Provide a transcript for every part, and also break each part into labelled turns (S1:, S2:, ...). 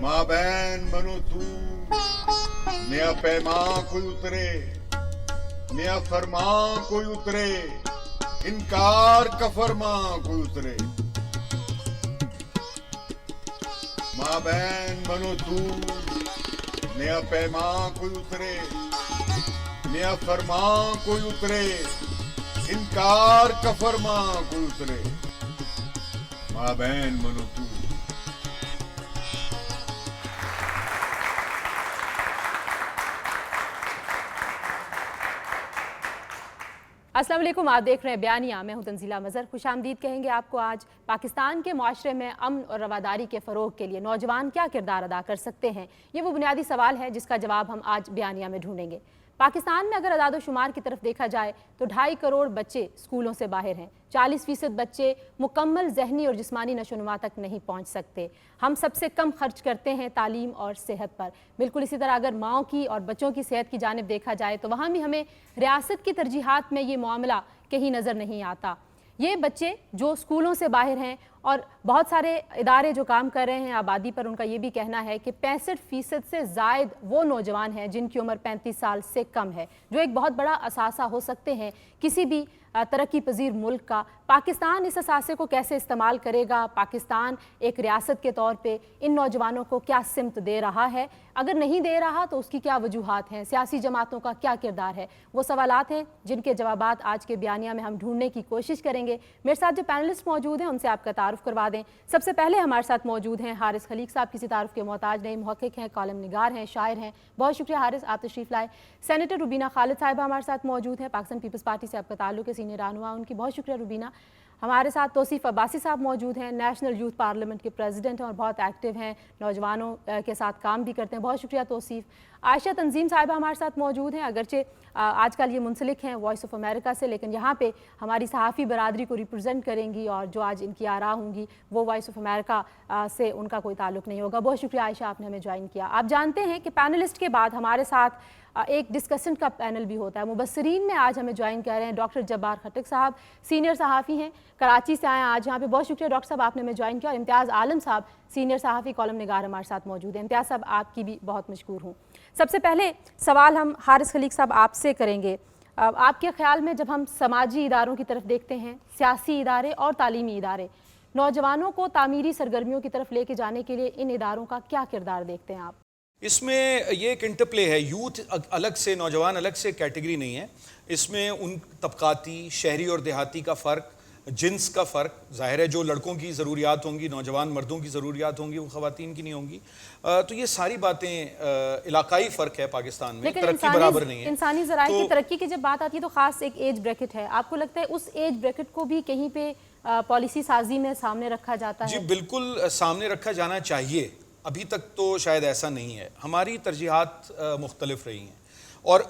S1: माँ बहन बनो तू, नया पैमा कोई उतरे, नया फरमा कोई उतरे, इनकार का फरमा कोई उतरे। माँ बहन बनो तू, नया पैमा कोई उतरे, नया फरमा कोई उतरे, इनकार का फरमा कोई उतरे। माँ बहन बनो तू।
S2: अस्सलाम वालेकुम, आप देख रहे हैं बयानिया। मैं हूं तंजीला मज़हर। खुशामदीद कहेंगे आपको। आज पाकिस्तान के माशरे में अमन और रवादारी के फ़रोग के लिए नौजवान क्या किरदार अदा कर सकते हैं, ये वो बुनियादी सवाल है जिसका जवाब हम आज बयानिया में ढूंढेंगे। पाकिस्तान में अगर अदाद शुमार की तरफ देखा जाए तो 2.5 करोड़ बच्चे स्कूलों से बाहर हैं। 40% बच्चे मुकम्मल जहनी और जिस्मानी नशोनुमा तक नहीं पहुंच सकते। हम सबसे कम खर्च करते हैं तालीम और सेहत पर। बिल्कुल इसी तरह अगर माओं की और बच्चों की सेहत की जानिब देखा जाए तो वहाँ भी हमें रियासत की तरजीहात में ये मामला कहीं नज़र नहीं आता। ये बच्चे जो स्कूलों से बाहर हैं और बहुत सारे इदारे जो काम कर रहे हैं आबादी पर, उनका ये भी कहना है कि 65% से ज़ायद वो नौजवान हैं जिनकी उम्र 35 साल से कम है, जो एक बहुत बड़ा असासा हो सकते हैं किसी भी तरक्की पजीर मुल्क का। पाकिस्तान इस असासे को कैसे इस्तेमाल करेगा, पाकिस्तान एक रियासत के तौर पे इन नौजवानों को क्या सिमत दे रहा है, अगर नहीं दे रहा तो उसकी क्या वजूहात हैं, सियासी जमातों का क्या किरदार है, वो सवालात हैं जिनके जवाबात आज के बयानिया में हम ढूंढने की कोशिश करेंगे। मेरे साथ जो पैनलिस्ट मौजूद हैं उनसे आपका तारुफ करवा दें। सबसे पहले हमारे साथ मौजूद हैं हारिस खलीक साहब, किसी तारुफ के मोहताज नहीं, मुहक्किक हैं, कॉलम निगार हैं, शायर हैं। बहुत शुक्रिया हारिस, आप तशरीफ़ लाए। सेनेटर रुबीना खालिद साहिबा हमारे साथ मौजूद हैं, पाकिस्तान पीपल्स पार्टी से आपका ताल्लुक है, सीनियर रहनुमा, उनकी बहुत शुक्रिया रुबीना। हमारे साथ तौसीफ़ अब्बासी साहब मौजूद हैं, नेशनल यूथ पार्लियामेंट के प्रेसिडेंट हैं और बहुत एक्टिव हैं, नौजवानों के साथ काम भी करते हैं, बहुत शुक्रिया तौसीफ़। आयशा तंजीम साहिबा हमारे साथ मौजूद हैं, अगरचे आजकल ये मुंसलिक हैं वॉइस ऑफ अमेरिका से, लेकिन यहाँ पे हमारी सहाफ़ी बरादरी को रिप्रेजेंट करेंगी और जो आज इनकी आरा होंगी वो वॉइस ऑफ अमेरिका से उनका कोई ताल्लुक़ नहीं होगा। बहुत शुक्रिया आयशा, आपने हमें ज्वाइन किया। आप जानते हैं कि पैनलिस्ट के बाद हमारे साथ एक डिस्कशन का पैनल भी होता है। मुबस्सरीन में आज हमें ज्वाइन कर रहे हैं डॉक्टर जब्बार खट्टक साहब, सीनियर सहाफ़ी हैं, कराची से आए हैं आज यहाँ पे। बहुत शुक्रिया डॉक्टर साहब, आपने हमें ज्वाइन किया। और इम्तियाज़ आलम साहब, सीनियर सहाफ़ी, कॉलम निगार, हमारे साथ मौजूद हैं। इम्तियाज़ साहब, आपकी भी बहुत मशकूर हूँ। सबसे पहले सवाल हम हारिस खलीक साहब आपसे करेंगे। आपके ख्याल में जब हम समाजी इदारों की तरफ देखते हैं, सियासी इदारे और तालीमी इदारे, नौजवानों को तामीरी सरगर्मियों की तरफ लेके जाने के लिए इन इदारों का क्या किरदार देखते हैं आप?
S3: इसमें ये एक इंटरप्ले है, यूथ अलग से, नौजवान अलग से कैटेगरी नहीं है। इसमें उन तबकाती, शहरी और देहाती का फ़र्क, जिन्स का फ़र्क, ज़ाहिर है जो लड़कों की ज़रूरियात होंगी, नौजवान मर्दों की ज़रूरियात होंगी, वो ख़वातीन की नहीं होंगी। तो ये सारी बातें, इलाकाई फ़र्क है पाकिस्तान में, तरक्की बराबर नहीं है।
S2: इंसानी ज़राए की तरक्की की जब बात आती है तो ख़ास एक एज ब्रैकेट है, आपको लगता है उस एज ब्रैकेट को भी कहीं पे पॉलिसी साजी में सामने रखा जाता है?
S3: जी बिल्कुल, सामने रखा जाना चाहिए। अभी तक तो शायद ऐसा नहीं है। हमारी तरजीहात मुख्तलिफ रही हैं और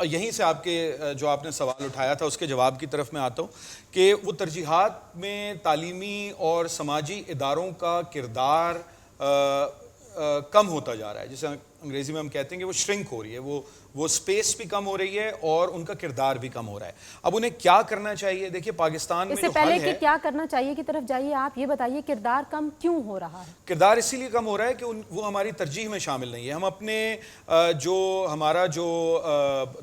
S3: यहीं से आपके जो आपने सवाल उठाया था उसके जवाब की तरफ मैं आता हूँ कि वो तरजीहात में तालीमी और समाजी इदारों का किरदार कम होता जा रहा है। जैसे अंग्रेज़ी में हम कहते हैं कि वो श्रिंक हो रही है, वो स्पेस भी कम हो रही है और उनका किरदार भी कम हो रहा है। अब उन्हें क्या करना चाहिए? देखिए पाकिस्तान में
S2: इससे पहले कि क्या करना चाहिए की तरफ जाइए, आप ये बताइए किरदार कम क्यों हो रहा है?
S3: किरदार इसीलिए कम हो रहा है कि वो हमारी तरजीह में शामिल नहीं है। हम अपने हमारा जो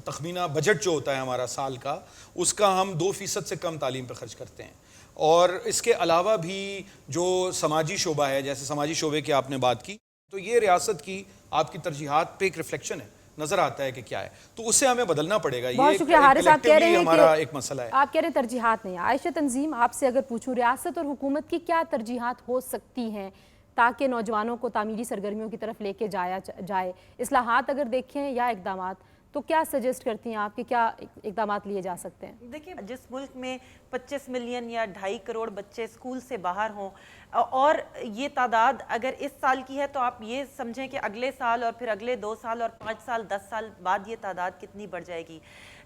S3: तखमीना बजट जो होता है हमारा साल का, उसका हम 2% से कम तालीम पर खर्च करते हैं। और इसके अलावा भी जो समाजी शोबा है, जैसे समाजी शोबे की आपने बात की, तो ये रियासत की आपकी तरजीहात पे एक रिफ्लेक्शन है, नजर आता है कि क्या है, तो उसे हमें बदलना पड़ेगा।
S2: बहुत शुक्रिया हारिस, आप कह रहे हैं
S3: हमारा एक मसला है।
S2: आप कह रहे हैं तरजीहात नहीं है। आयशा तंजीम, आपसे अगर पूछूं रियासत और हुकूमत की क्या तरजीहात हो सकती हैं ताकि नौजवानों को तामीरी सरगर्मियों की तरफ लेके जाया जाए, इस्लाहात अगर देखें या इकदामात, तो क्या सजेस्ट करती हैं आप कि क्या इकदामात लिए जा सकते हैं?
S4: देखिए, जिस मुल्क में 25 मिलियन या 2.5 करोड़ बच्चे स्कूल से बाहर हों और ये तादाद अगर इस साल की है तो आप ये समझें कि अगले साल और फिर अगले 2 साल और 5 साल 10 साल बाद ये तादाद कितनी बढ़ जाएगी।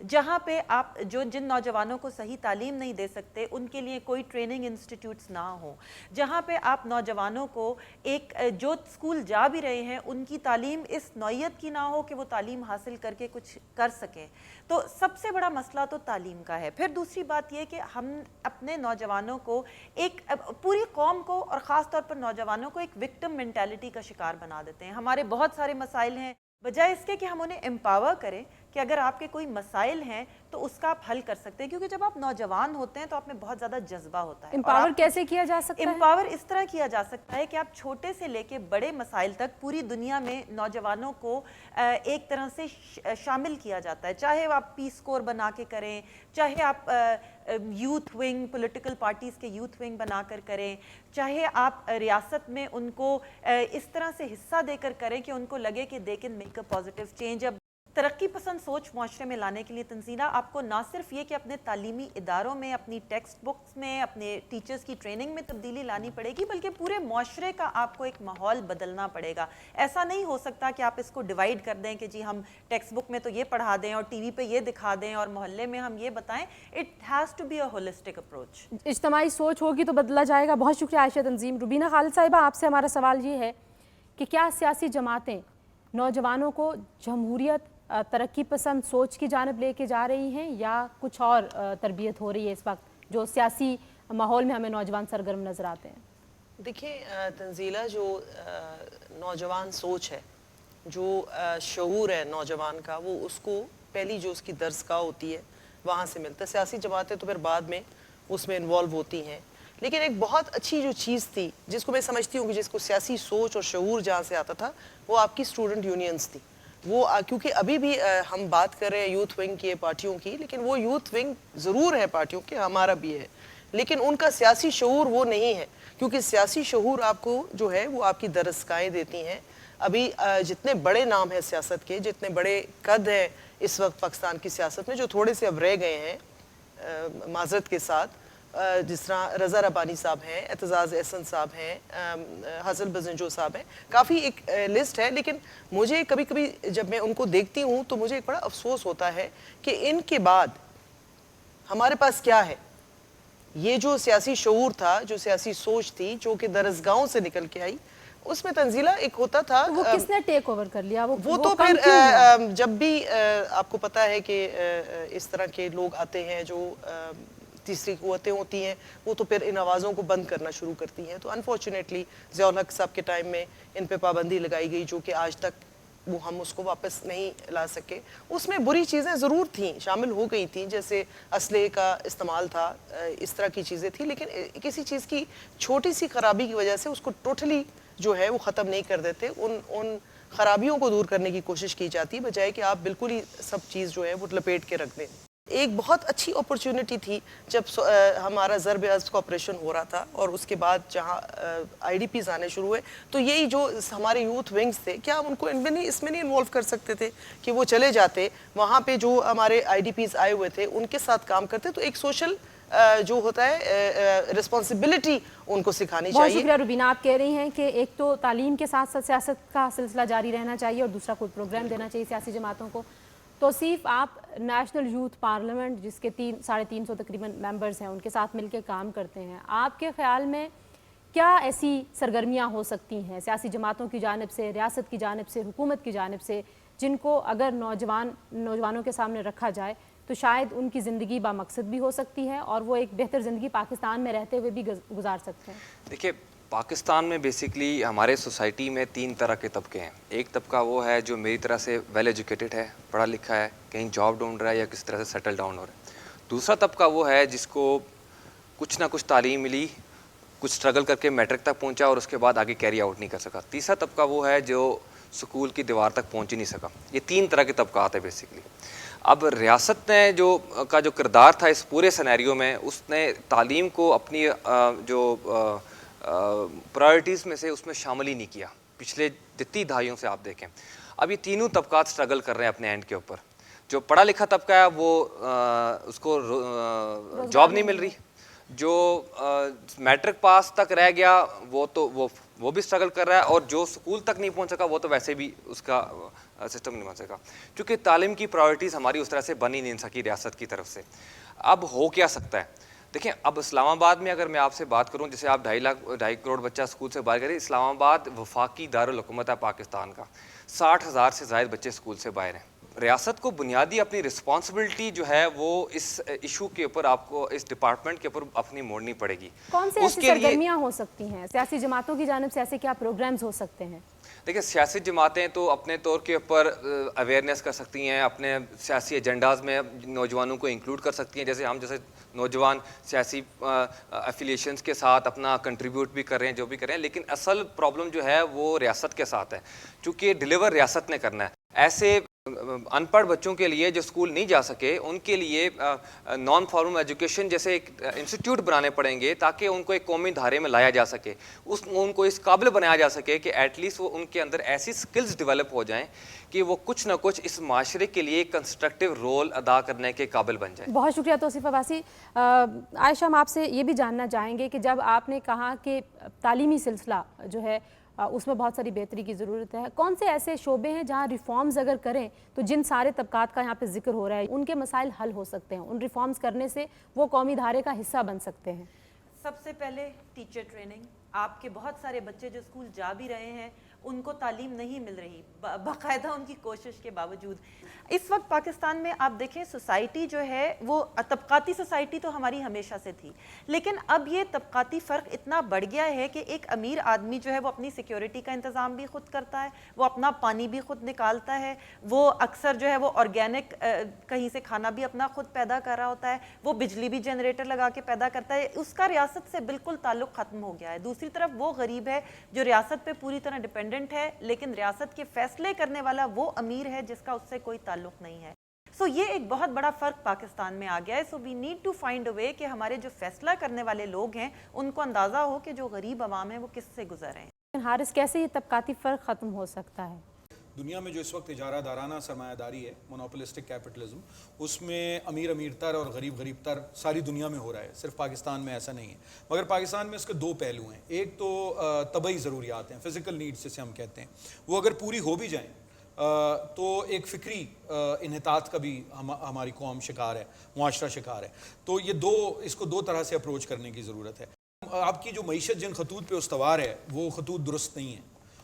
S4: जहाँ पे आप जिन नौजवानों को सही तालीम नहीं दे सकते उनके लिए कोई ट्रेनिंग इंस्टीट्यूट्स ना हो, जहाँ पे आप नौजवानों को जो स्कूल जा भी रहे हैं उनकी तालीम इस नौयत की ना हो कि वो तालीम हासिल करके कुछ कर सकें, तो सबसे बड़ा मसला तो तालीम का है। फिर दूसरी बात ये कि हम अपने नौजवानों को पूरी कौम को کو اور ख़ास तौर पर नौजवानों को एक विक्टिम मेंटालिटी का शिकार बना देते हैं। हमारे बहुत सारे मसाइल हैं, बजाय इसके कि हम उन्हें एम्पावर करें कि अगर आपके कोई मसाइल हैं तो उसका आप हल कर सकते हैं, क्योंकि जब आप नौजवान होते हैं तो आप में बहुत ज़्यादा जज्बा होता है।
S2: एम्पावर कैसे किया जा सकता है?
S4: एम्पावर इस तरह किया जा सकता है कि आप छोटे से लेके बड़े मसाइल तक पूरी दुनिया में नौजवानों को एक तरह से शामिल किया जाता है, चाहे आप पीस कोर बना के करें, चाहे आप यूथ विंग, पॉलिटिकल पार्टीज़ के यूथ विंग बनाकर करें, चाहे आप रियासत में उनको इस तरह से हिस्सा देकर करें कि उनको लगे कि they can make a positive change. अब तरक्की पसंद सोच माशरे में लाने के लिए तंजीला आपको ना सिर्फ ये कि अपने तालीमी इदारों में, अपनी टेक्स्ट बुक्स में, अपने टीचर्स की ट्रेनिंग में तब्दीली लानी पड़ेगी, बल्कि पूरे माशरे का आपको एक माहौल बदलना पड़ेगा। ऐसा नहीं हो सकता कि आप इसको डिवाइड कर दें कि जी हम टेक्स्ट बुक में तो ये पढ़ा दें और टीवी पे ये दिखा दें और मोहल्ले में हम ये बताएं। It has to be a holistic approach.
S2: इज्तिमाई सोच होगी तो बदला जाएगा। बहुत शुक्रिया आयशा तंजीम। रुबीना खालिद साहिबा, आपसे हमारा सवाल ये है कि क्या सियासी जमातें नौजवानों को जमहूरियत, तरक्की पसंद सोच की जानिब लेके जा रही हैं, या कुछ और तरबियत हो रही है इस वक्त जो सियासी माहौल में हमें नौजवान सरगर्म नज़र आते हैं?
S5: देखिए तंजीला, जो नौजवान सोच है, जो शऊर है नौजवान का, वो उसको पहली जो उसकी दरसगाह होती है वहाँ से मिलता है। सियासी जमातें तो फिर बाद में उसमें इन्वॉल्व होती हैं, लेकिन एक बहुत अच्छी जो चीज़ थी जिसको मैं समझती हूँ कि जिसको सियासी सोच और शऊर जहाँ से आता था, वो आपकी स्टूडेंट यूनियंस थी। वो क्योंकि अभी भी हम बात कर रहे हैं यूथ विंग की, पार्टियों की, लेकिन वो यूथ विंग ज़रूर है पार्टियों के, हमारा भी है, लेकिन उनका सियासी शऊर वो नहीं है, क्योंकि सियासी शऊर आपको जो है वो आपकी दरसगाहें देती हैं। अभी जितने बड़े नाम हैं सियासत के, जितने बड़े कद हैं इस वक्त पाकिस्तान की सियासत में, जो थोड़े से अब रह गए हैं माजरत के साथ, जिस तरह रज़ा रब्बानी साहब हैं, एतजाज़ एहसन साहब हैं, हसन बजंजो साहब हैं, काफ़ी एक लिस्ट है। लेकिन मुझे कभी कभी जब मैं उनको देखती हूँ तो मुझे एक बड़ा अफसोस होता है कि इनके बाद हमारे पास क्या है। ये जो सियासी शऊर था, जो सियासी सोच थी, जो कि दरसगाहों से निकल के आई, उसमें तंजीला एक होता था।
S2: तो वो किसने टेक ओवर कर लिया? वो
S5: तो
S2: कम
S5: फिर
S2: क्यों हुआ?
S5: जब भी आपको पता है कि इस तरह के लोग आते हैं जो तीसरी कुव्वतें होती हैं, वो तो फिर इन आवाज़ों को बंद करना शुरू करती हैं। तो अनफॉर्चुनेटली ज़ियाउल हक साहब के टाइम में इन पे पाबंदी लगाई गई, जो कि आज तक वो हम उसको वापस नहीं ला सके। उसमें बुरी चीज़ें ज़रूर थीं, शामिल हो गई थीं, जैसे असले का इस्तेमाल था, इस तरह की चीज़ें थी, लेकिन किसी चीज़ की छोटी सी खराबी की वजह से उसको टोटली जो है वो ख़त्म नहीं कर देते। उन खराबियों को दूर करने की कोशिश की जाती है, बजाय कि आप बिल्कुल ही सब चीज़ जो है वो लपेट के रख दें। एक बहुत अच्छी अपॉर्चुनिटी थी जब हमारा ज़रब अज़्ज़ का ऑपरेशन हो रहा था, और उसके बाद जहाँ IDPs आने शुरू हुए, तो यही जो हमारे यूथ विंग्स थे, क्या हम उनको इसमें नहीं इन्वॉल्व कर सकते थे कि वो चले जाते वहाँ पे, जो हमारे IDPs आए हुए थे उनके साथ काम करते, तो एक सोशल जो होता है रिस्पॉन्सिबिलिटी उनको सिखानी चाहिए।
S2: बहुत शुक्रिया रुबीना। आप कह रही हैं कि एक तो तालीम के साथ साथ सियासत का सिलसिला जारी रहना चाहिए और दूसरा कोई प्रोग्राम देना चाहिए सियासी जमातों को। तौसीफ, आप नेशनल यूथ पार्लियामेंट, जिसके 350 तकरीबन मेंबर्स हैं, उनके साथ मिलकर काम करते हैं। आपके ख्याल में क्या ऐसी सरगर्मियां हो सकती हैं सियासी जमातों की जानिब से, रियासत की जानिब से, हुकूमत की जानिब से, जिनको अगर नौजवानों के सामने रखा जाए तो शायद उनकी ज़िंदगी बामकसद भी हो सकती है और वो एक बेहतर ज़िंदगी पाकिस्तान में रहते हुए भी गुजार सकते हैं?
S6: देखिए, पाकिस्तान में बेसिकली हमारे सोसाइटी में 3 तरह के तबके हैं। एक तबका वो है जो मेरी तरह से वेल एजुकेटेड है, पढ़ा लिखा है, कहीं जॉब ढूंढ रहा है या किसी तरह से सेटल डाउन हो रहा है। दूसरा तबका वो है जिसको कुछ ना कुछ तालीम मिली, कुछ स्ट्रगल करके मैट्रिक तक पहुंचा और उसके बाद आगे कैरी आउट नहीं कर सका। तीसरा तबका वो है जो स्कूल की दीवार तक पहुंच ही नहीं सका। ये 3 तरह के तबकात है बेसिकली। अब रियासत ने जो किरदार था इस पूरे सिनेरियो में, उसने तालीम को अपनी जो प्रायोरिटीज़ में से उसमें शामिल ही नहीं किया। पिछले जितनी दहाइयों से आप देखें, अब ये तीनों तबकात स्ट्रगल कर रहे हैं अपने एंड के ऊपर। जो पढ़ा लिखा तबका है वो उसको जॉब नहीं मिल रही, जो मैट्रिक पास तक रह गया वो भी स्ट्रगल कर रहा है, और जो स्कूल तक नहीं पहुंच सका वो तो वैसे भी उसका सिस्टम नहीं बन सका, क्योंकि तालीम की प्रायोरिटीज़ हमारी उस तरह से बन ही नहीं सकी रियासत की तरफ से। अब हो क्या सकता है? देखें, अब इस्लामाबाद में अगर मैं आपसे बात करूं, जैसे आप 2.5 करोड़ बच्चा स्कूल से बाहर करें, इस्लामाबाद वफाकी दारुल हुकूमत है पाकिस्तान का, 60,000 से ज़ायद बच्चे स्कूल से बाहर हैं। ریاست کو بنیادی اپنی رسپانسبلٹی جو ہے وہ اس ایشو کے اوپر آپ کو اس ڈپارٹمنٹ کے اوپر اپنی موڑنی پڑے گی.
S2: کون سے ایسی سرگرمیاں ہو سکتی ہیں سیاسی جماعتوں کی جانب سے، ایسے کیا پروگرامز ہو سکتے ہیں؟
S6: دیکھیں سیاسی جماعتیں تو اپنے طور کے اوپر اویئرنیس کر سکتی ہیں، اپنے سیاسی ایجنڈاز میں نوجوانوں کو انکلوڈ کر سکتی ہیں. جیسے نوجوان سیاسی افیلیشنز کے ساتھ اپنا کنٹریبیوٹ بھی کر رہے ہیں، جو بھی کر رہے ہیں، لیکن اصل پرابلم جو ہے وہ ریاست کے ساتھ ہے، چونکہ ڈیلیور ریاست نے کرنا ہے. ایسے ان پڑھ بچوں کے لیے جو اسکول نہیں جا سکے ان کے لیے نان فارمل ایجوکیشن جیسے ایک انسٹیٹیوٹ بنانے پڑیں گے تاکہ ان کو ایک قومی دھارے میں لایا جا سکے، ان کو اس قابل بنایا جا سکے کہ ایٹ لیسٹ وہ ان کے اندر ایسی سکلز ڈیولپ ہو جائیں کہ وہ کچھ نہ کچھ اس معاشرے کے لیے کنسٹرکٹیو رول ادا کرنے کے قابل بن جائیں.
S2: بہت شکریہ توصیف عباسی. عائشہ ہم آپ سے یہ بھی جاننا چاہیں گے کہ جب آپ نے کہا کہ تعلیمی سلسلہ جو ہے اس میں بہت ساری بہتری کی ضرورت ہے، کون سے ایسے شعبے ہیں جہاں ریفارمز اگر کریں تو جن سارے طبقات کا یہاں پہ ذکر ہو رہا ہے ان کے مسائل حل ہو سکتے ہیں، ان ریفارمز کرنے سے وہ قومی دھارے کا حصہ بن سکتے ہیں؟
S4: سب سے پہلے ٹیچر ٹریننگ. آپ کے بہت سارے بچے جو اسکول جا بھی رہے ہیں ان کو تعلیم نہیں مل رہی باقاعدہ ان کی کوشش کے باوجود. اس وقت پاکستان میں آپ دیکھیں سوسائٹی جو ہے وہ طبقاتی سوسائٹی تو ہماری ہمیشہ سے تھی، لیکن اب یہ طبقاتی فرق اتنا بڑھ گیا ہے کہ ایک امیر آدمی جو ہے وہ اپنی سیکیورٹی کا انتظام بھی خود کرتا ہے، وہ اپنا پانی بھی خود نکالتا ہے، وہ اکثر جو ہے وہ آرگینک کہیں سے کھانا بھی اپنا خود پیدا کر رہا ہوتا ہے، وہ بجلی بھی جنریٹر لگا کے پیدا کرتا ہے. اس کا ریاست سے بالکل تعلق ختم ہو گیا ہے. دوسری طرف وہ غریب ہے جو ریاست پہ پوری طرح ڈیپینڈنٹ ہے، لیکن ریاست کے فیصلے کرنے والا وہ امیر ہے جس کا اس سے کوئی تعلق نہیں ہے. سو یہ ایک بہت بڑا فرق پاکستان میں آ گیا ہے. So we need to find a way کہ ہمارے جو فیصلہ کرنے والے لوگ ہیں ان کو اندازہ ہو کہ جو غریب عوام ہیں وہ کس سے گزر رہے ہیں.
S2: حارث، کیسے یہ طبقاتی فرق ختم ہو سکتا ہے؟
S3: دنیا میں جو اس وقت اجارہ دارانہ سرمایہ داری ہے، مونوپولسٹک کیپٹلزم، اس میں امیر امیر تر اور غریب غریب تر ساری دنیا میں ہو رہا ہے، صرف پاکستان میں ایسا نہیں ہے. مگر پاکستان میں اس کے دو پہلو ہیں. ایک تو طبعی ضروریات ہیں، فزیکل نیڈس جسے ہم کہتے ہیں، وہ اگر پوری ہو بھی جائیں تو ایک فکری انحطاط کا بھی ہماری قوم شکار ہے، معاشرہ شکار ہے. تو یہ اس کو دو طرح سے اپروچ کرنے کی ضرورت ہے. آپ کی جو معیشت جن خطوط پہ استوار ہے وہ خطوط درست نہیں ہیں،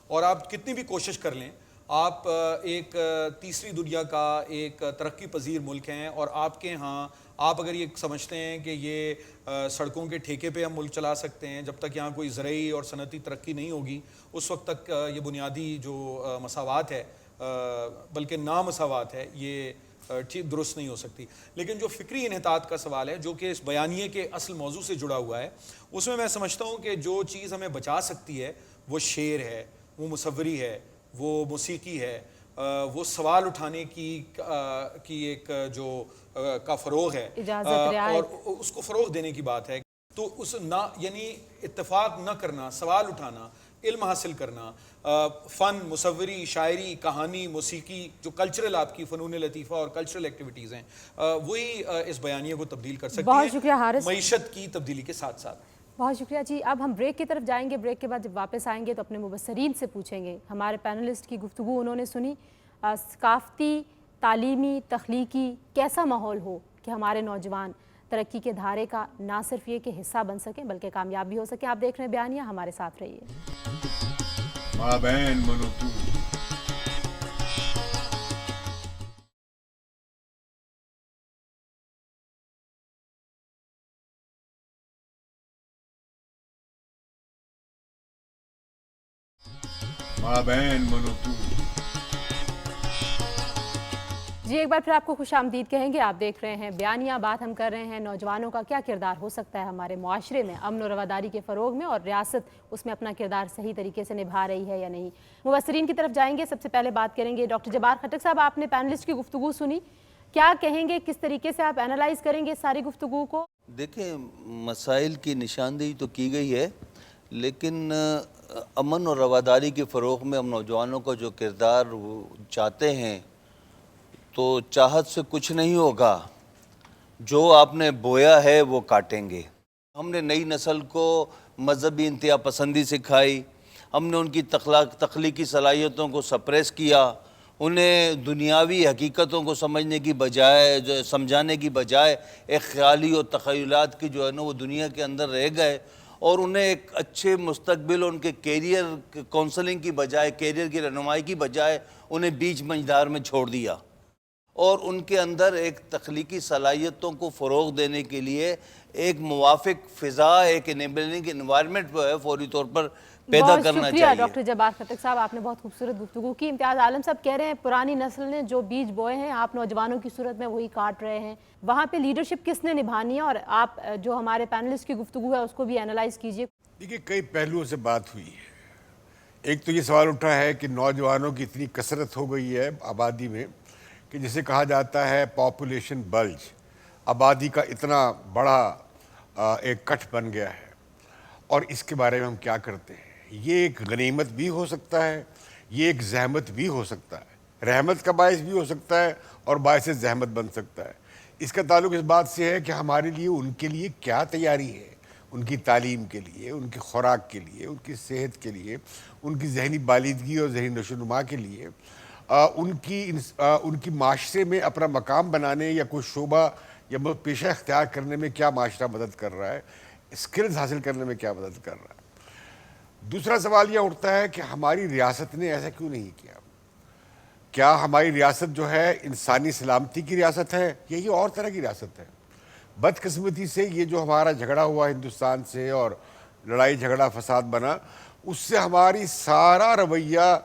S3: اور آپ کتنی بھی کوشش کر لیں، آپ ایک تیسری دنیا کا ایک ترقی پذیر ملک ہیں، اور آپ کے ہاں آپ اگر یہ سمجھتے ہیں کہ یہ سڑکوں کے ٹھیکے پہ ہم ملک چلا سکتے ہیں، جب تک یہاں کوئی زرعی اور صنعتی ترقی نہیں ہوگی اس وقت تک یہ بنیادی جو مساوات ہے بلکہ نامساوات ہے یہ درست نہیں ہو سکتی. لیکن جو فکری انحطاط کا سوال ہے جو کہ اس بیانیے کے اصل موضوع سے جڑا ہوا ہے، اس میں سمجھتا ہوں کہ جو چیز ہمیں بچا سکتی ہے وہ شعر ہے، وہ مصوری ہے، وہ موسیقی ہے، وہ سوال اٹھانے کی ایک جو کا فروغ ہے، اور اس کو فروغ دینے کی بات ہے. تو اس یعنی اتفاق نہ کرنا، سوال اٹھانا، علم حاصل کرنا، فن، مصوری، شاعری، کہانی، موسیقی، جو کلچرل آپ کی فنون لطیفہ اور کلچرل ایکٹیویٹیز ہیں، وہی اس بیانیے کو تبدیل کر سکتی
S2: بہت شکریہ حارث.
S3: معیشت کی تبدیلی کے ساتھ ساتھ.
S2: بہت شکریہ جی. اب ہم بریک کی طرف جائیں گے. بریک کے بعد جب واپس آئیں گے تو اپنے مبصرین سے پوچھیں گے. ہمارے پینلسٹ کی گفتگو انہوں نے سنی. ثقافتی، تعلیمی، تخلیقی کیسا ماحول ہو کہ ہمارے نوجوان ترقی کے دھارے کا نہ صرف یہ کہ حصہ بن سکیں بلکہ کامیاب بھی ہو سکیں. آپ دیکھ رہے ہیں بیانیہ، ہمارے ساتھ رہیے.
S1: ماں بہن بنو تو. ماں بہن بنو تو.
S2: جی ایک بار پھر آپ کو خوش آمدید کہیں گے. آپ دیکھ رہے ہیں بیانیہ. بات ہم کر رہے ہیں نوجوانوں کا کیا کردار ہو سکتا ہے ہمارے معاشرے میں امن و رواداری کے فروغ میں، اور ریاست اس میں اپنا کردار صحیح طریقے سے نبھا رہی ہے یا نہیں. مبصرین کی طرف جائیں گے. سب سے پہلے بات کریں گے ڈاکٹر جبار خٹک صاحب. آپ نے پینلسٹ کی گفتگو سنی، کیا کہیں گے، کس طریقے سے آپ اینالائز کریں گے ساری گفتگو کو؟
S7: دیکھیں، مسائل کی نشاندہی تو کی گئی ہے، لیکن امن اور رواداری کے فروغ میں ہم نوجوانوں کا جو کردار چاہتے ہیں تو چاہت سے کچھ نہیں ہوگا. جو آپ نے بویا ہے وہ کاٹیں گے. ہم نے نئی نسل کو مذہبی انتہا پسندی سکھائی، ہم نے ان کی تخلیقی صلاحیتوں کو سپریس کیا، انہیں دنیاوی حقیقتوں کو سمجھانے کی بجائے ایک خیالی اور تخیلات کی جو ہے نا وہ دنیا کے اندر رہ گئے، اور انہیں ایک اچھے مستقبل، ان کے کیریئر کونسلنگ کی بجائے، کیریئر کی رہنمائی کی بجائے انہیں بیچ منجھدار میں چھوڑ دیا. اور ان کے اندر ایک تخلیقی صلاحیتوں کو فروغ دینے کے لیے ایک موافق فضا، ایک انیبلنگ انوائرمنٹ جو ہے فوری طور پر پیدا
S2: بہت
S7: کرنا
S2: شکریہ
S7: چاہیے۔
S2: ڈاکٹر جبار خٹک صاحب، آپ نے بہت خوبصورت گفتگو کی۔ امتیاز عالم صاحب کہہ رہے ہیں پرانی نسل نے جو بیج بوئے ہیں آپ نوجوانوں کی صورت میں وہی کاٹ رہے ہیں، وہاں پہ لیڈرشپ کس نے نبھانی ہے؟ اور آپ جو ہمارے پینلسٹ کی گفتگو ہے اس کو بھی اینالائز کیجئے۔
S1: دیکھیے کئی پہلوؤں سے بات ہوئی ہے۔ ایک تو یہ سوال اٹھا ہے کہ نوجوانوں کی اتنی کثرت ہو گئی ہے آبادی میں کہ جسے کہا جاتا ہے پاپولیشن بلج، آبادی کا اتنا بڑا ایک کٹ بن گیا ہے، اور اس کے بارے میں ہم کیا کرتے ہیں؟ یہ ایک غنیمت بھی ہو سکتا ہے، یہ ایک زحمت بھی ہو سکتا ہے، رحمت کا باعث بھی ہو سکتا ہے اور باعث زحمت بن سکتا ہے۔ اس کا تعلق اس بات سے ہے کہ ہمارے لیے ان کے لیے کیا تیاری ہے، ان کی تعلیم کے لیے، ان کی خوراک کے لیے، ان کی صحت کے لیے، ان کی ذہنی بالیدگی اور ذہنی نشو و نما کے لیے، ان کی معاشرے میں اپنا مقام بنانے یا کوئی شعبہ یا پیشہ اختیار کرنے میں کیا معاشرہ مدد کر رہا ہے، اسکلز حاصل کرنے میں کیا مدد کر رہا ہے۔ دوسرا سوال یہ اٹھتا ہے کہ ہماری ریاست نے ایسا کیوں نہیں کیا؟ کیا ہماری ریاست جو ہے انسانی سلامتی کی ریاست ہے یا یہ اور طرح کی ریاست ہے؟ بدقسمتی سے یہ جو ہمارا جھگڑا ہوا ہندوستان سے اور لڑائی جھگڑا فساد بنا، اس سے ہماری سارا رویہ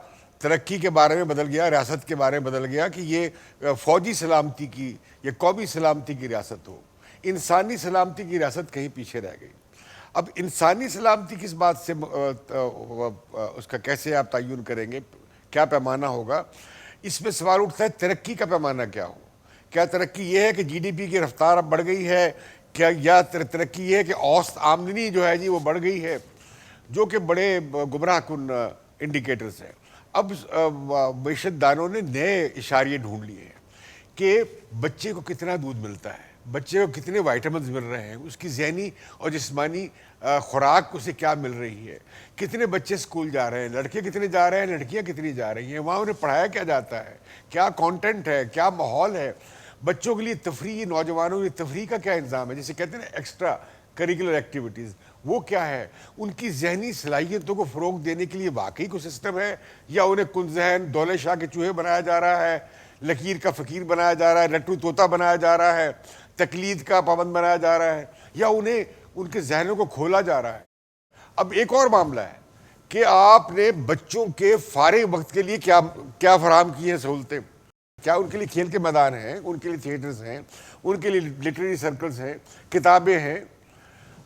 S1: ترقی کے بارے میں بدل گیا، ریاست کے بارے میں بدل گیا کہ یہ فوجی سلامتی کی یا قومی سلامتی کی ریاست ہو۔ انسانی سلامتی کی ریاست کہیں پیچھے رہ گئی۔ اب انسانی سلامتی کس بات سے اس کا کیسے آپ تعین کریں گے، کیا پیمانہ ہوگا؟ اس میں سوال اٹھتا ہے ترقی کا پیمانہ کیا ہو؟ کیا ترقی یہ ہے کہ جی ڈی پی کی رفتار اب بڑھ گئی ہے، کیا یا ترقی یہ ہے کہ اوسط آمدنی جو ہے جی وہ بڑھ گئی ہے، جو کہ بڑے گمراہ کن انڈیکیٹرز ہیں۔ اب معیشت دانوں نے نئے اشاریے ڈھونڈ لیے ہیں کہ بچے کو کتنا دودھ ملتا ہے، بچے کو کتنے وائٹامنز مل رہے ہیں، اس کی ذہنی اور جسمانی خوراک اسے کیا مل رہی ہے، کتنے بچے اسکول جا رہے ہیں، لڑکے کتنے جا رہے ہیں، لڑکیاں کتنی جا رہی ہیں، وہاں انہیں پڑھایا کیا جاتا ہے، کیا کانٹینٹ ہے، کیا ماحول ہے، بچوں کے لیے تفریح، نوجوانوں کے لیے تفریح کا کیا انظام ہے، جسے کہتے ہیں نا ایکسٹرا کریکولر ایکٹیویٹیز، وہ کیا ہے، ان کی ذہنی صلاحیتوں کو فروغ دینے کے لیے واقعی کوئی سسٹم ہے، یا انہیں کن ذہن دولت شاہ کے چوہے بنایا جا رہا ہے، لکیر کا فقیر بنایا جا رہا ہے، لٹو طوطا بنایا جا رہا ہے، تقلید کا پابند بنایا جا رہا ہے، یا انہیں ان کے ذہنوں کو کھولا جا رہا ہے۔ اب ایک اور معاملہ ہے کہ آپ نے بچوں کے فارغ وقت کے لیے کیا فراہم کی ہیں سہولتیں، کیا ان کے لیے کھیل کے میدان ہیں، ان کے لیے تھیٹرز ہیں، ان کے لیے لٹریری سرکلز ہیں، کتابیں ہیں؟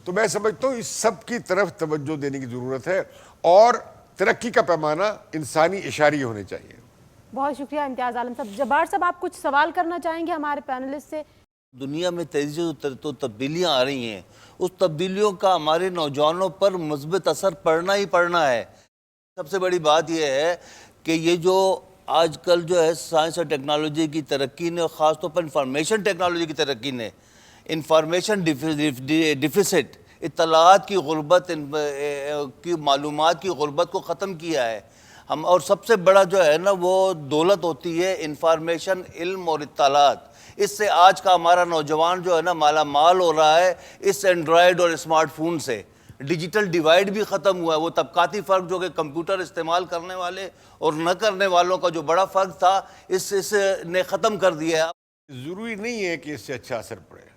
S1: تو میں سمجھتا ہوں اس سب کی طرف توجہ دینے کی ضرورت ہے، اور ترقی کا پیمانہ انسانی اشاریے ہونے چاہیے۔
S2: بہت شکریہ امتیاز عالم صاحب۔ جبار صاحب آپ کچھ سوال کرنا چاہیں گے ہمارے پینلسٹ سے؟
S7: دنیا میں تیزی سے تو تبدیلیاں آ رہی ہیں، اس تبدیلیوں کا ہمارے نوجوانوں پر مثبت اثر پڑنا ہی پڑنا ہے۔ سب سے بڑی بات یہ ہے کہ یہ جو آج کل جو ہے سائنس اور ٹیکنالوجی کی ترقی نے، اور خاص طور پر انفارمیشن ٹیکنالوجی کی ترقی نے انفارمیشن ڈیفیسٹ، اطلاعات کی غربت کی معلومات کی غربت کو ختم کیا ہے۔ ہم اور سب سے بڑا جو ہے نا وہ دولت ہوتی ہے انفارمیشن، علم اور اطلاعات۔ اس سے آج کا ہمارا نوجوان جو ہے نا مالا مال ہو رہا ہے اس اینڈرائڈ اور اسمارٹ فون سے۔ ڈیجیٹل ڈیوائیڈ بھی ختم ہوا ہے، وہ طبقاتی فرق جو کہ کمپیوٹر استعمال کرنے والے اور نہ کرنے والوں کا جو بڑا فرق تھا اس نے ختم کر دیا ہے۔
S1: ضروری نہیں ہے کہ اس سے اچھا اثر پڑے۔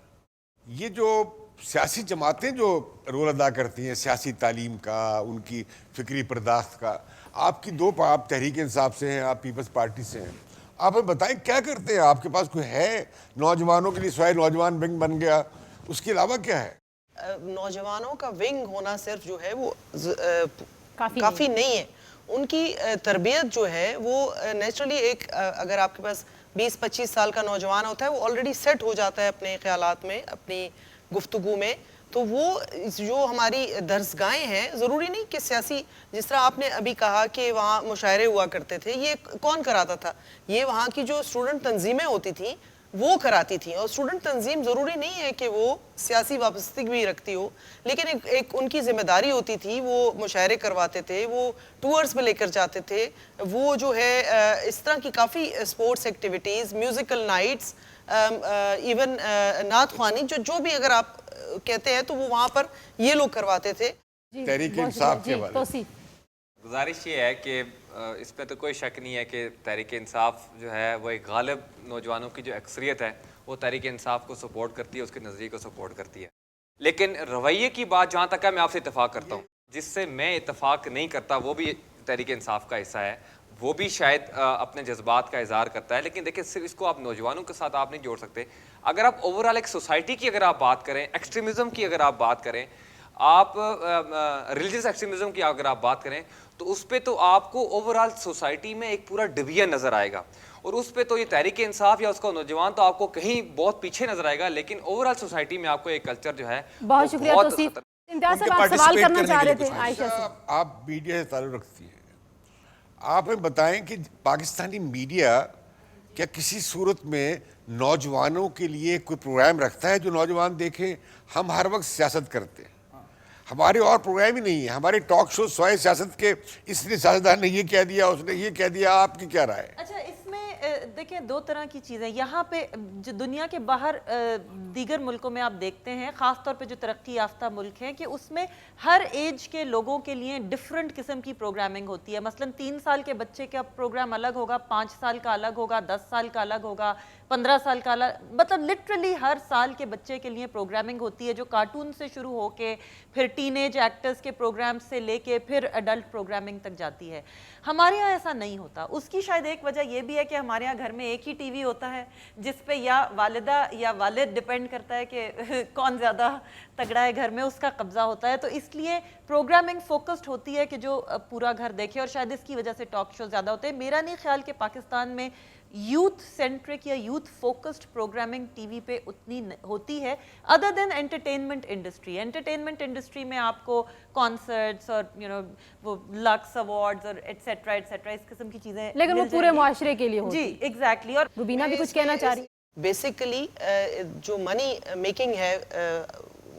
S1: یہ جو سیاسی جماعتیں جو رول ادا کرتی ہیں سیاسی تعلیم کا، ان کی فکری پرداخت کا، آپ کی آپ تحریک انصاف سے ہیں، آپ پیپلز پارٹی سے ہیں، آپ ہمیں بتائیں کیا کرتے ہیں؟ آپ کے پاس کوئی ہے نوجوانوں کے لیے سوائے نوجوان ونگ بن گیا، اس کے علاوہ کیا ہے؟
S5: نوجوانوں کا ونگ ہونا صرف جو ہے وہ کافی نہیں ہے، ان کی تربیت جو ہے وہ نیچرلی ایک اگر آپ کے پاس 20-25 سال کا نوجوان ہوتا ہے وہ آلریڈی سیٹ ہو جاتا ہے اپنے خیالات میں، اپنی گفتگو میں، تو وہ جو ہماری درسگاہیں ہیں ضروری نہیں کہ سیاسی، جس طرح آپ نے ابھی کہا کہ وہاں مشاعرے ہوا کرتے تھے، یہ کون کراتا تھا؟ یہ وہاں کی جو اسٹوڈنٹ تنظیمیں ہوتی تھیں وہ کراتی تھیں، اور اسٹوڈنٹ تنظیم ضروری نہیں ہے کہ وہ سیاسی وابستگی بھی رکھتی ہو، لیکن ایک ان کی ذمہ داری ہوتی تھی، وہ مشاعرے کرواتے تھے، وہ ٹورز میں لے کر جاتے تھے، وہ جو ہے اس طرح کی کافی sports activities, musical nights, even نعت خوانی جو بھی اگر آپ کہتے ہیں تو وہ وہاں پر یہ لوگ کرواتے تھے۔
S1: تحریک انصاف کے حوالے
S6: گزارش یہ ہے کہ اس پہ تو کوئی شک نہیں ہے کہ تحریک انصاف جو ہے وہ ایک غالب نوجوانوں کی جو اکثریت ہے وہ تحریک انصاف کو سپورٹ کرتی ہے, اس کے نظریے کو سپورٹ کرتی ہے. لیکن رویے کی بات جہاں تک ہے میں آپ سے اتفاق کرتا ہوں. جس سے میں اتفاق نہیں کرتا وہ بھی تحریک انصاف کا حصہ ہے, وہ بھی شاید اپنے جذبات کا اظہار کرتا ہے. لیکن دیکھیں صرف اس کو آپ نوجوانوں کے ساتھ آپ نہیں جوڑ سکتے. اگر آپ اوور آل ایک سوسائٹی کی اگر آپ بات کریں, ایکسٹریمزم کی اگر آپ بات کریں, آپ ریلیجیس ایکسٹریمزم کی اگر آپ بات کریں, تو اس پہ تو آپ کو اوور آل سوسائٹی میں ایک پورا ڈویژن نظر آئے گا. اور اس پہ تو یہ تحریک انصاف یا اس کا نوجوان تو آپ کو کہیں بہت پیچھے نظر آئے گا. لیکن اوور آل سوسائٹی میں آپ کو ایک کلچر جو ہے
S2: بہت شکریہ توصیف. امتیاز صاحب آپ سوال کرنا چاہ رہے تھے عائشہ سے.
S1: آپ میڈیا سے تعلق رکھتی ہیں, آپ ہمیں بتائیں کہ پاکستانی میڈیا کیا کسی صورت میں نوجوانوں کے لیے کوئی پروگرام رکھتا ہے جو نوجوان دیکھیں؟ ہم ہر وقت سیاست کرتے ہیں, ہمارے اور پروگرام ہی نہیں ہے. ہمارے ٹاک شو سوائے سیاست کے, اس نے سیاستدان نے یہ کہہ دیا, اس نے یہ کہہ دیا, آپ کی کیا رائے؟
S4: اچھا, اس میں دیکھیں دو طرح کی چیزیں یہاں پہ جو دنیا کے باہر دیگر ملکوں میں آپ دیکھتے ہیں, خاص طور پہ جو ترقی یافتہ ملک ہیں, کہ اس میں ہر ایج کے لوگوں کے لیے ڈیفرنٹ قسم کی پروگرامنگ ہوتی ہے. مثلا 3 سال کے بچے کا پروگرام الگ ہوگا, 5 سال کا الگ ہوگا, 10 سال کا الگ ہوگا, 15 سال کا الگ, مطلب لٹرلی ہر سال کے بچے کے لیے پروگرامنگ ہوتی ہے, جو کارٹون سے شروع ہو کے پھر ٹین ایج ایکٹرز کے پروگرام سے لے کے پھر ایڈلٹ پروگرامنگ تک جاتی ہے. ہمارے ہاں ایسا نہیں ہوتا. اس کی شاید ایک وجہ یہ بھی ہے کہ ہمارے ہاں گھر میں ایک ہی ٹی وی ہوتا ہے, جس پہ یا والدہ یا والد ڈیپینڈ کرتا ہے کہ کون زیادہ تگڑا ہے گھر میں, اس کا قبضہ ہوتا ہے. تو اس لیے پروگرامنگ فوکسڈ ہوتی ہے کہ جو پورا گھر دیکھے, اور شاید اس کی وجہ سے ٹاک شو زیادہ ہوتے ہیں. میرا نہیں خیال کہ پاکستان میں یوتھ سینٹرک یا youth focused programming T V پہ اتنی ہوتی ہے, ادر دین انٹرٹینمنٹ انڈسٹری. انٹرٹینمنٹ انڈسٹری میں آپ کو کانسرٹس اور وہ لکس ایوارڈز اور ایٹسیٹرا ایٹسیٹرا اس قسم کی چیزیں,
S2: لیکن وہ پورے معاشرے کے لیے ہوتی ہے.
S4: جی ایگزیکٹلی. اور
S2: روبینہ بھی کچھ کہنا چاہ رہی.
S5: بیسیکلی جو منی میکنگ ہے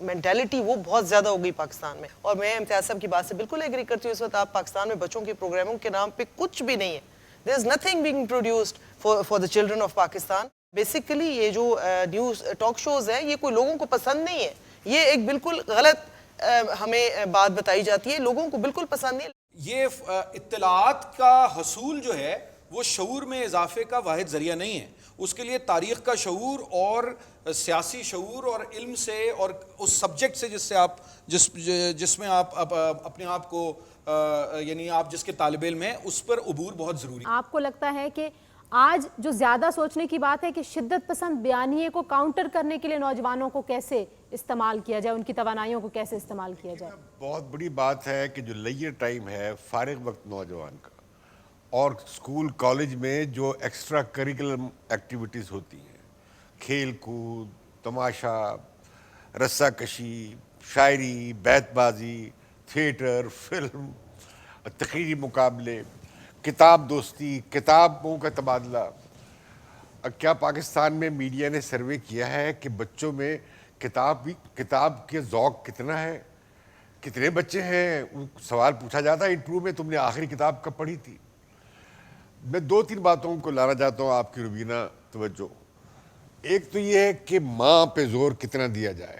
S5: مینٹیلٹی وہ بہت زیادہ ہو گئی پاکستان میں, اور میں امتیاز صاحب کی بات سے بالکل ایگری کرتی ہوں. اس وقت آپ پاکستان میں بچوں کے پروگراموں کے نام پہ کچھ بھی نہیں ہے. there is nothing being produced for the children of Pakistan. Basically یہ جو نیوز ٹاک شوز ہیں یہ کوئی لوگوں کو پسند نہیں ہے, یہ ایک بالکل غلط ہمیں بات بتائی جاتی ہے, لوگوں کو بالکل پسند نہیں.
S3: یہ اطلاعات کا حصول جو ہے وہ شعور میں اضافے کا واحد ذریعہ نہیں ہے. اس کے لیے تاریخ کا شعور اور سیاسی شعور اور علم سے اور اس سبجیکٹ سے جس سے آپ جس میں آپ اپنے آپ کو یعنی آپ جس کے طالب علم ہیں اس پر عبور بہت ضروری ہے.
S2: آپ کو لگتا ہے کہ آج جو زیادہ سوچنے کی بات ہے کہ شدت پسند بیانیے کو کاؤنٹر کرنے کے لیے نوجوانوں کو کیسے استعمال کیا جائے, ان کی توانائیوں کو کیسے استعمال کیا جائے؟
S1: بہت بڑی بات ہے کہ جو لیجر ٹائم ہے فارغ وقت نوجوان کا, اور اسکول کالج میں جو ایکسٹرا کریکولم ایکٹیویٹیز ہوتی ہیں, کھیل کود, تماشا, رسہ کشی, شاعری, بیت بازی, تھیٹر, فلم, تقریری مقابلے, کتاب دوستی, کتابوں کا تبادلہ. کیا پاکستان میں میڈیا نے سروے کیا ہے کہ بچوں میں کتاب کے ذوق کتنا ہے؟ کتنے بچے ہیں, سوال پوچھا جاتا ہے انٹرویو میں, تم نے آخری کتاب کب پڑھی تھی؟ میں 2-3 باتوں کو لانا چاہتا ہوں آپ کی روبینہ توجہ. ایک تو یہ ہے کہ ماں پہ زور کتنا دیا جائے,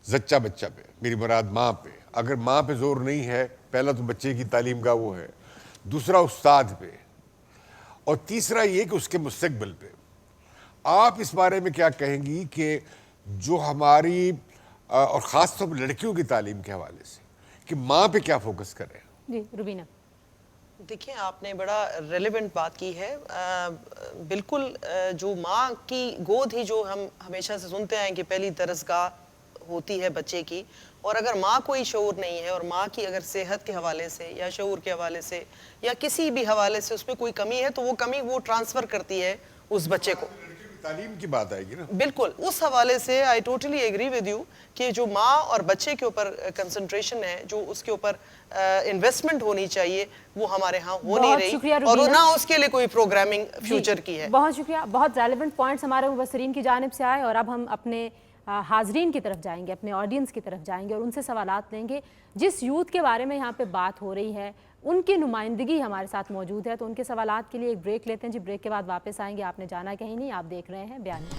S1: زچہ بچہ پہ, میری مراد ماں پہ. اگر ماں پہ زور نہیں ہے, پہلا تو بچے کی تعلیم کا وہ ہے, دوسرا استاد پہ, اور تیسرا یہ کہ اس کے مستقبل پہ. آپ اس بارے میں کیا کہیں گی کہ جو ہماری اور خاص طور پر لڑکیوں کی تعلیم کے حوالے سے کہ ماں پہ کیا فوکس کریں؟
S2: جی روبینہ.
S5: دیکھیں آپ نے بڑا ریلیونٹ بات کی ہے. بالکل جو ماں کی گود ہی جو ہم ہمیشہ سے سنتے ہیں کہ پہلی درسگاہ ہوتی ہے بچے کی, اور اگر ماں کوئی شعور نہیں ہے اور ماں کی اگر صحت کے حوالے سے یا شعور کے حوالے سے یا کسی بھی حوالے سے اس میں کوئی کمی ہے تو وہ کمی وہ ٹرانسفر کرتی ہے اس بچے کو.
S1: تعلیم کی بات آئے گی نا.
S5: بالکل اس حوالے سے I totally agree with you کہ جو ماں اور بچے کے اوپر کنسنٹریشن ہے, جو اس کے اوپر انویسٹمنٹ ہونی چاہیے, وہ ہمارے ہاں ہو نہیں رہی, اور نہ اس کے لیے کوئی پروگرامنگ فیوچر کی ہے.
S2: بہت شکریہ. بہت ریلیونٹ پوائنٹس ہمارے مبصرین کی جانب سے آئے, اور اب ہم اپنے حاضرین کی طرف جائیں گے, اپنے آڈینس کی طرف جائیں گے اور ان سے سوالات لیں گے. جس یوتھ کے بارے میں یہاں پہ بات ہو رہی ہے ان کی نمائندگی ہمارے ساتھ موجود ہے, تو ان کے سوالات کے لیے ایک بریک لیتے ہیں. جی بریک کے بعد واپس آئیں گے. آپ نے جانا کہیں نہیں, آپ دیکھ رہے ہیں بیانیہ.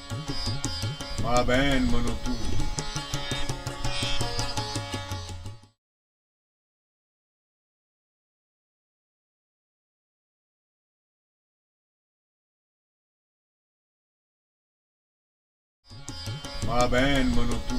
S8: माँ बहन बनो तू।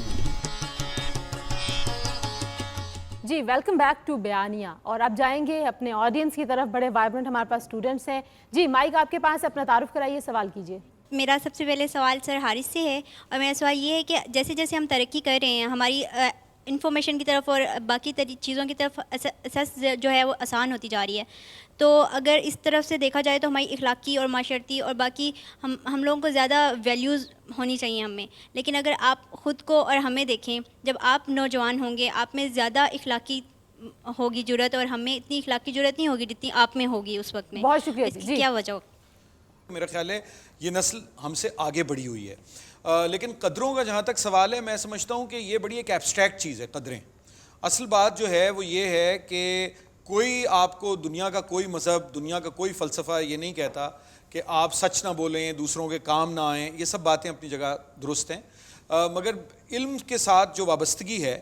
S2: जी वेलकम बैक टू बयानिया। और अब जाएंगे अपने ऑडियंस की तरफ। बड़े वाइब्रेंट हमारे पास स्टूडेंट्स हैं। जी माइक आपके पास, अपना तारुफ कराइए, सवाल कीजिए।
S9: मेरा सबसे पहले सवाल सर हारिस से है, और मेरा सवाल ये है कि जैसे जैसे हम तरक्की कर रहे हैं, हमारी इंफॉर्मेशन की तरफ और बाकी चीज़ों की तरफ एक्सेस जो है वो आसान होती जा रही है, तो अगर इस तरफ से देखा जाए तो हमारी इखलाकी और माशरती और बाकी हम लोगों को ज़्यादा वैल्यूज़ होनी चाहिए हमें। लेकिन अगर आप ख़ुद को और हमें देखें, जब आप नौजवान होंगे आप में ज़्यादा इखलाकी होगी ज़रूरत, और हमें इतनी इखलाकी ज़रूरत नहीं होगी जितनी आप में होगी उस वक्त में।
S2: बहुत शुक्रिया
S9: इसकी
S2: जी।
S9: क्या वजह हो?
S3: मेरा ख्याल है ये नस्ल हमसे आगे बढ़ी हुई है, लेकिन कदरों का जहाँ तक सवाल है, मैं समझता हूँ कि ये बड़ी एक एब्स्ट्रैक्ट चीज़ है कदरें। असल बात जो है वो ये है कि कोई आपको दुनिया का कोई मज़हब, दुनिया का कोई फ़लसफ़ा ये नहीं कहता कि आप सच ना बोलें, दूसरों के काम ना आएँ। ये सब बातें अपनी जगह दुरुस्त हैं, मगर इल्म के साथ जो वाबस्तगी है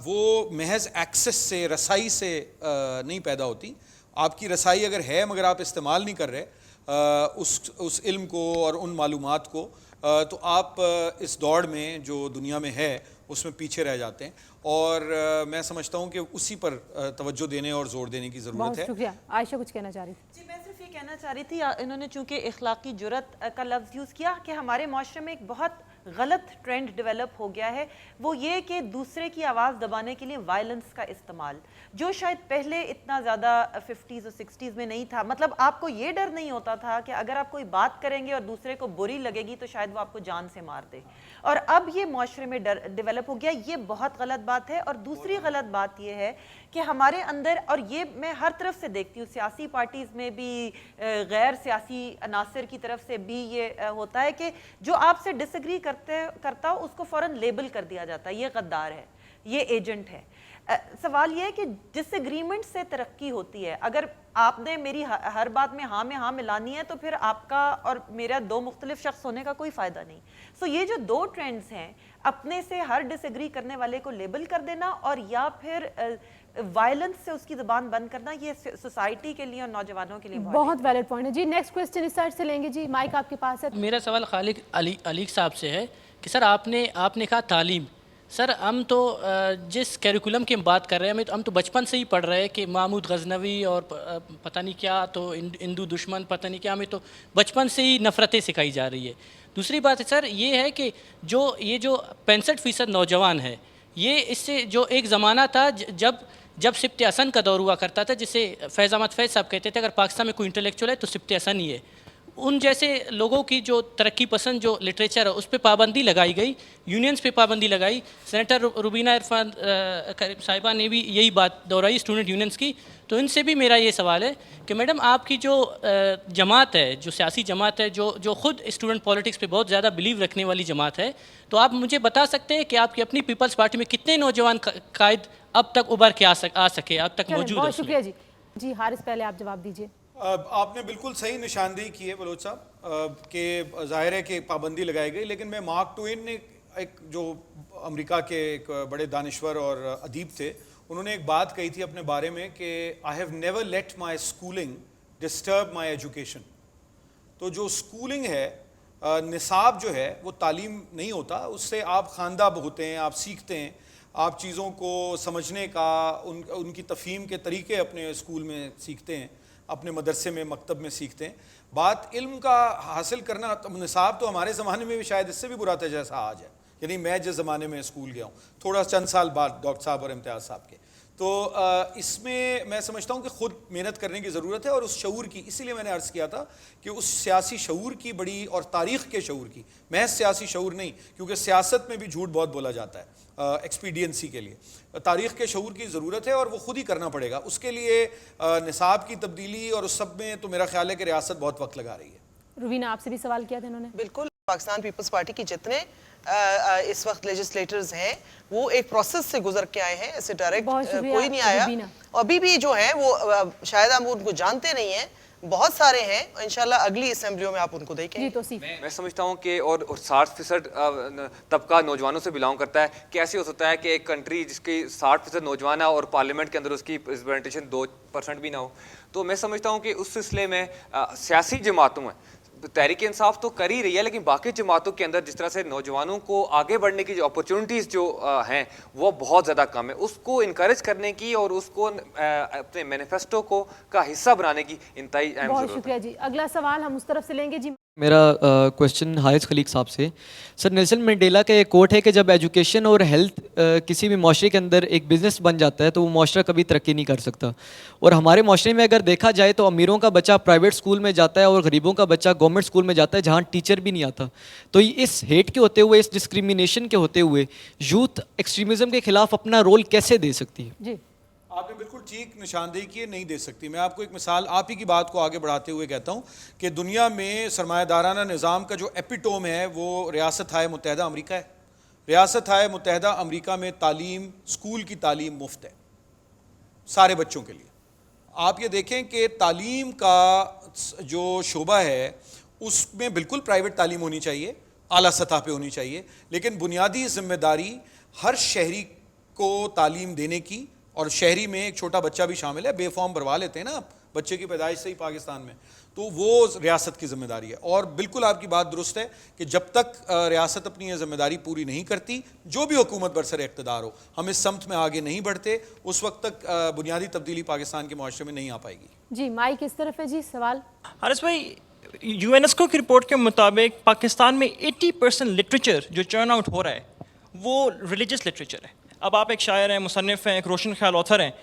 S3: वो महज एक्सेस से, रसाई से नहीं पैदा होती। आपकी रसाई अगर है मगर आप इस्तेमाल नहीं कर रहे उस इल्म को और उन मालूमात को, तो आप इस दौड़ में जो दुनिया में है उसमें पीछे रह जाते हैं। और मैं समझता हूँ कि उसी पर तवज्जो देने और ज़ोर देने की ज़रूरत
S2: बहुत
S3: है।
S2: शुक्रिया। आयशा कुछ कहना चाह रही थी।
S4: जी मैं सिर्फ ये कहना चाह रही थी, इन्होंने चूंकि इखलाकी जुरत का लफ्ज़ यूज़ किया, कि हमारे माशरे में एक बहुत गलत ट्रेंड डेवलप हो गया है, वो ये कि दूसरे की आवाज़ दबाने के लिए वायलेंस का इस्तेमाल, जो शायद पहले इतना ज़्यादा 50s और 60s में नहीं था। मतलब आपको ये डर नहीं होता था कि अगर आप कोई बात करेंगे और दूसरे को बुरी लगेगी तो शायद वो आपको जान से मार दे, और अब ये माशरे में डर डेवलप हो गया। ये बहुत गलत बात है। और दूसरी गलत बात ये है कि हमारे अंदर, और ये मैं हर तरफ से देखती हूँ, सियासी पार्टीज़ में भी, गैर सियासी अनासर की तरफ से भी ये होता है कि जो आपसे डिसएग्री करता हो उसको फ़ौरन लेबल कर दिया जाता है, ये गद्दार है, ये एजेंट है। सवाल ये है कि डिसएग्रीमेंट से तरक्की होती है। अगर आपने मेरी हर बात में हाँ मिलानी है तो फिर आपका और मेरा दो मुख्तलिफ शख्स होने का कोई फ़ायदा नहीं। सो ये जो दो ट्रेंड्स हैं, अपने से हर डिसएग्री करने वाले को लेबल कर देना और या फिर वायलेंस से उसकी ज़बान बंद करना, ये सोसाइटी के लिए और नौजवानों के लिए
S2: बहुत वैलिड पॉइंट है जी। नेक्स्ट क्वेश्चन इस साइड से लेंगे जी, माइक आपके पास है।
S10: मेरा सवाल खालिद अलीक साहब से है कि सर आपने कहा तालीम। सर हम तो जिस कैरिकुलम की हम बात कर रहे हैं, हम तो बचपन से ही पढ़ रहे हैं कि महमूद गजनवी और पता नहीं क्या, तो हिंदू दुश्मन पता नहीं क्या, हमें तो बचपन से ही नफ़रतें सिखाई जा रही है। दूसरी बात है सर ये है कि जो 65% नौजवान है, ये इससे जो एक ज़माना था जब सिब्त हसन का दौर हुआ करता था, जिसे फैज़ अहमद फैज़ साहब कहते थे अगर पाकिस्तान में कोई इंटेलेक्चुअल है तो सिब्त हसन ही है। उन जैसे लोगों की जो तरक्की पसंद जो लिटरेचर है उस पर पाबंदी लगाई गई, यूनियंस पे पाबंदी लगाई। सेनेटर रुबीना इरफान साहिबा ने भी यही बात दोहराई स्टूडेंट यूनियंस की। तो इनसे भी मेरा ये सवाल है कि मैडम आपकी जो जमात है, जो सियासी जमात है, जो ख़ुद स्टूडेंट पॉलिटिक्स पे बहुत ज़्यादा बिलीव रखने वाली जमात है, तो आप मुझे बता सकते हैं कि आपकी अपनी पीपल्स पार्टी में कितने नौजवान कायद अब तक उभर के आ सके, अब तक मौजूद है?
S2: बहुत शुक्रिया जी। जी हारिस, पहले आप जवाब दीजिए।
S3: आपने बिल्कुल सही निशानदेही की है बलोच साहब कि ज़ाहिर है कि पाबंदी लगाई गई, लेकिन मैं मार्क ट्वेन ने एक जो अमेरिका के एक बड़े दानिश्वर और अदीब थे, उन्होंने एक बात कही थी अपने बारे में कि I have never let my schooling disturb my education. तो जो स्कूलिंग है, निसाब जो है वो तालीम नहीं होता, उससे आप खानदाब होते हैं, आप सीखते हैं, आप चीज़ों को समझने का उनकी तफ़हीम के तरीके अपने स्कूल में सीखते हैं, अपने मदरसे में मकतब में सीखते हैं। बात इल्म का हासिल करना, निसाब तो हमारे ज़माने में भी शायद इससे भी बुरा था जैसा आज है। यानी मैं जिस ज़माने में स्कूल गया हूँ, थोड़ा चंद साल बाद डॉक्टर साहब और इम्तियाज़ साहब के, तो इसमें मैं समझता हूँ कि ख़ुद मेहनत करने की ज़रूरत है और उस शऊर की, इसीलिए मैंने अर्ज़ किया था कि उस सियासी शऊर की बड़ी, और तारीख़ के शऊर की, महज सियासी शऊर नहीं, क्योंकि सियासत में भी झूठ बहुत बोला जाता है एक्सपीडियंसी के लिए। तारीख़ के शऊर की ज़रूरत है और वो ख़ुद ही करना पड़ेगा। उसके लिए निसाब की तब्दीली और उस सब में तो मेरा ख्याल है कि रियासत बहुत वक्त लगा रही है।
S2: रुबीना, आपसे भी सवाल किया था इन्होंने।
S5: बिल्कुल, पाकिस्तान पीपल्स पार्टी की जितने इस वक्त लेजिस्लेटर्स हैं वो एक प्रोसेस से गुजर के आए हैं, ऐसे डायरेक्ट कोई नहीं आया। अभी भी जो है वो शायद हम उनको जानते नहीं हैं, बहुत सारे हैं, इंशाल्लाह अगली असेंबलियों में आप उनको देखेंगे।
S6: मैं समझता हूँ कि और 60% तबका नौजवानों से बिलोंग करता है। कैसे हो सकता है कि एक कंट्री जिसकी 60% नौजवान है और पार्लियामेंट के अंदर उसकी रिप्रेजेंटेशन 2% भी ना हो? तो मैं समझता हूँ कि उस सिलसिले में सियासी जमातों में तहरीक इंसाफ तो कर ही रही है, लेकिन बाकी जमातों के अंदर जिस तरह से नौजवानों को आगे बढ़ने की जो अपॉर्चुनिटीज़ जो हैं वो बहुत ज़्यादा कम है। उसको इनकरेज करने की और उसको अपने मैनिफेस्टो को का हिस्सा बनाने की इंतहाई अहम
S2: बहुत
S6: ज़रूरत है।
S2: शुक्रिया जी। अगला सवाल हम उस तरफ से लेंगे जी।
S8: मेरा क्वेश्चन हारिस खलीक साहब से। सर, नेल्सन मंडेला का एक कोट है कि जब एजुकेशन और हेल्थ किसी भी माशरे के अंदर एक बिज़नेस बन जाता है तो वो माशरा कभी तरक्की नहीं कर सकता। और हमारे माशरे में अगर देखा जाए तो अमीरों का बच्चा प्राइवेट स्कूल में जाता है और गरीबों का बच्चा गवर्नमेंट स्कूल में जाता है जहाँ टीचर भी नहीं आता। तो इस हेट के होते हुए, इस डिस्क्रिमिनेशन के होते हुए यूथ एक्सट्रीमिज़म के खिलाफ अपना रोल कैसे दे सकती है?
S2: जी,
S3: आपने बिल्कुल ठीक निशानदेही की है, नहीं दे सकती। मैं आपको एक मिसाल आप ही की बात को आगे बढ़ाते हुए कहता हूँ कि दुनिया में सरमायादाराना निज़ाम का जो एपिटोम है वो रियासत हाय मुत्तहदा अमेरिका है। रियासत हाय मुत्तहदा अमेरिका में तालीम, स्कूल की तालीम मुफ्त है सारे बच्चों के लिए। आप ये देखें कि तालीम का जो शोबा है उसमें बिल्कुल प्राइवेट तालीम होनी चाहिए, आला सतह पे होनी चाहिए, लेकिन बुनियादी जिम्मेदारी हर शहरी को तालीम देने की, और शहरी में एक छोटा बच्चा भी शामिल है, बेफॉर्म भरवा लेते हैं ना आप बच्चे की पैदाइश से ही पाकिस्तान में, तो वो रियासत की जिम्मेदारी है। और बिल्कुल आपकी बात दुरुस्त है कि जब तक रियासत अपनी ये जिम्मेदारी पूरी नहीं करती, जो भी हुकूमत बरसर इक़्तिदार हो, हम इस समत में आगे नहीं बढ़ते, उस वक्त तक बुनियादी तब्दीली पाकिस्तान के माशरे में नहीं आ पाएगी।
S2: जी माइक किस तरफ है जी? सवाल
S11: हारिस भाई, यूनेस्को की रिपोर्ट के मुताबिक पाकिस्तान में 80% लिटरेचर जो चर्न आउट हो रहा है वो रिलीजियस लिटरेचर है। अब आप एक शायर हैं, मुसन्निफ़ हैं, एक रोशन ख्याल ऑथर हैं,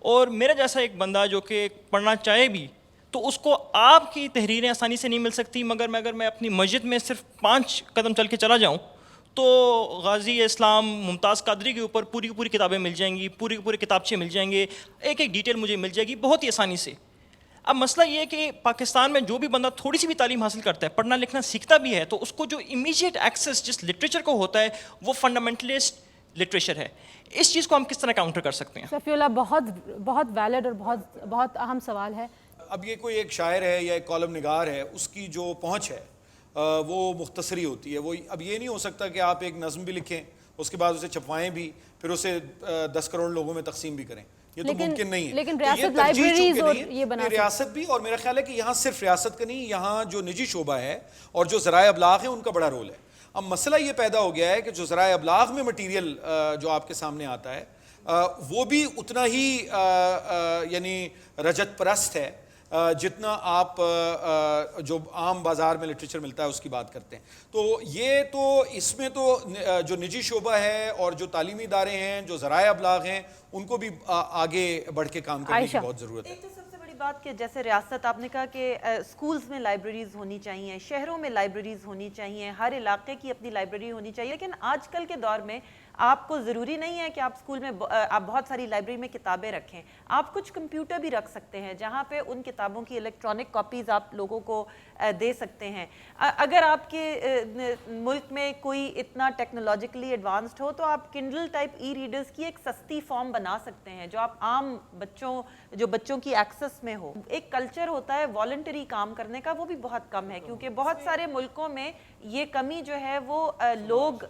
S11: और मेरा जैसा एक बंदा जो कि पढ़ना चाहे भी तो उसको आपकी तहरीरें आसानी से नहीं मिल सकती, मगर अगर मैं अपनी मस्जिद में सिर्फ 5 कदम चल के चला जाऊँ तो गाजी इस्लाम मुमताज़ कादरी के ऊपर पूरी की पूरी किताबें मिल जाएंगी, पूरी के पूरे किताबचे मिल जाएंगे, एक एक डिटेल मुझे मिल जाएगी बहुत ही आसानी से। अब मसला ये है कि पाकिस्तान में जो भी बंदा थोड़ी सी भी तालीम हासिल करता है, पढ़ना लिखना सीखता भी है, तो उसको जो इमीडिएट एक्सेस जिस लिटरेचर को होता है वो फंडामेंटलिस्ट लिटरेचर है। इस चीज़ को हम किस तरह काउंटर कर सकते हैं?
S2: सफीउल्लाह, बहुत वैलिड और बहुत अहम सवाल है।
S3: अब ये कोई एक शायर है या एक कॉलम निगार है, उसकी जो पहुँच है वो मुख्तसरी होती है। वो अब ये नहीं हो सकता कि आप एक नज़्म भी लिखें, उसके बाद उसे छपवाएं भी, फिर उसे 10 करोड़ लोगों में तकसीम भी करें, ये तो मुमकिन नहीं है।
S2: लेकिन
S3: तो ये
S2: रियासत
S3: तरजीह
S2: लाइब्रेरीज
S3: चूंकि
S2: और
S3: नहीं है,
S2: ये बना
S3: रियासत भी, और मेरा ख्याल है कि यहाँ सिर्फ रियासत का नहीं, यहाँ जो निजी शोबा है और जो ज़राए अबलाग है उनका बड़ा रोल है। अब मसला ये पैदा हो गया है कि जो ज़राए अबलाग में मटीरियल जो आपके सामने आता है वो भी उतना ही यानी रजत परस्त है जितना आप जो आम बाज़ार में लिटरेचर मिलता है उसकी बात करते हैं। तो ये तो इसमें तो जो निजी शोबा है और जो तालीमी इदारे हैं, जो ज़राए अबलाग हैं, उनको भी आगे बढ़ के काम करने की बहुत ज़रूरत है।
S4: एक तो सबसे बड़ी बात कि जैसे रियासत आपने कहा कि स्कूल्स में लाइब्रेरीज होनी चाहिए, शहरों में लाइब्रेरीज होनी चाहिए, हर इलाके की अपनी लाइब्रेरी होनी चाहिए, लेकिन आजकल के दौर में आपको ज़रूरी नहीं है कि आप स्कूल में आप बहुत सारी लाइब्रेरी में किताबें रखें। आप कुछ कंप्यूटर भी रख सकते हैं जहाँ पे उन किताबों की इलेक्ट्रॉनिक कॉपीज़ आप लोगों को दे सकते हैं। अगर आपके मुल्क में कोई इतना टेक्नोलॉजिकली एडवांस्ड हो तो आप किंडल टाइप ई रीडर्स की एक सस्ती फॉर्म बना सकते हैं जो आप आम बच्चों की एक्सेस में हो। एक कल्चर होता है वॉलंटरी काम करने का, वो भी बहुत कम है, क्योंकि बहुत सारे मुल्कों में ये कमी जो है वो लोग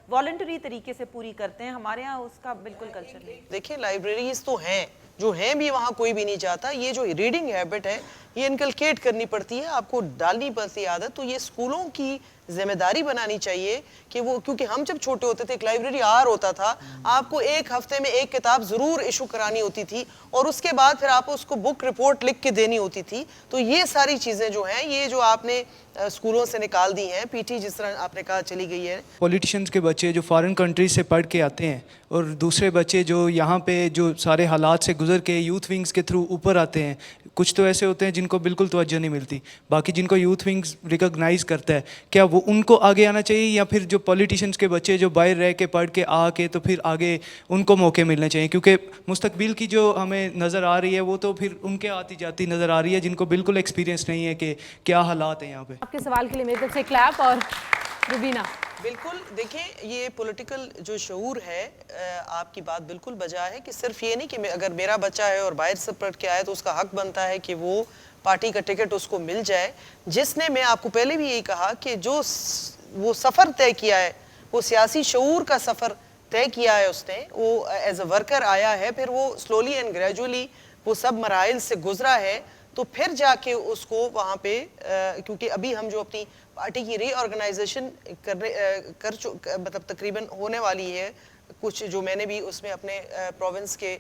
S4: वॉलंटरी तरीके से पूरी करते हैं। हमारे यहाँ उसका बिल्कुल कल्चर नहीं।
S5: देखिए, लाइब्रेरीज तो हैं, जो हैं भी वहाँ कोई भी नहीं चाहता। ये जो रीडिंग हैबिट है ये इनकलकेट करनी पड़ती है, आपको डालनी पड़ती है आदत। तो ये स्कूलों की जिम्मेदारी बनानी चाहिए कि वो, क्योंकि हम जब छोटे होते थे एक लाइब्रेरी आर होता था, आपको एक हफ्ते में एक किताब जरूर इशू करानी होती थी और उसके बाद फिर आपको उसको बुक रिपोर्ट लिख के देनी होती थी। तो ये सारी चीज़ें जो हैं, ये जो आपने स्कूलों से निकाल दी हैं, पीटी जिस तरह आपने कहा चली गई है।
S12: पॉलिटिशियंस के बच्चे जो फॉरेन कंट्रीज से पढ़ के आते हैं और दूसरे बच्चे जो यहाँ पे जो सारे हालात से गुजर के यूथ विंग्स के थ्रू ऊपर आते हैं, कुछ तो ऐसे होते हैं जिनको बिल्कुल तवज्जो नहीं मिलती, बाकी जिनको यूथ विंग्स रिकॉग्नाइज करता है, क्या वो उनको आगे आना चाहिए या फिर जो पॉलिटिशियंस के बच्चे जो बाहर रह के पढ़ के आके तो फिर आगे उनको मौके मिलने चाहिए? क्योंकि मुस्तकबिल की जो हमें नज़र आ रही है वो तो फिर उनके आती जाती नज़र आ रही है जिनको बिल्कुल एक्सपीरियंस नहीं है कि क्या हालात हैं यहाँ पे।
S2: आपके सवाल के लिए मेरी तरफ से क्लैप। और रुबीना,
S5: बिल्कुल, देखिए ये पॉलिटिकल जो शऊर है, आपकी बात बिल्कुल बजा है कि सिर्फ ये नहीं कि अगर मेरा बच्चा है और बाहर से पढ़ के आया तो उसका हक बनता है कि वो पार्टी का टिकट उसको मिल जाए। जिसने, मैं आपको पहले भी यही कहा कि जो वो सफ़र तय किया है, वो सियासी शऊर का सफ़र तय किया है उसने, वो एज अ वर्कर आया है, फिर वो स्लोली एंड ग्रेजुअली वो सब मराइल से गुजरा है, تو پھر جا کے اس کو وہاں پہ کیونکہ ابھی ہم جو اپنی پارٹی کی ری آرگنائزیشن مطلب تقریباً ہونے والی ہے، کچھ جو میں نے بھی اس میں اپنے پروونس کے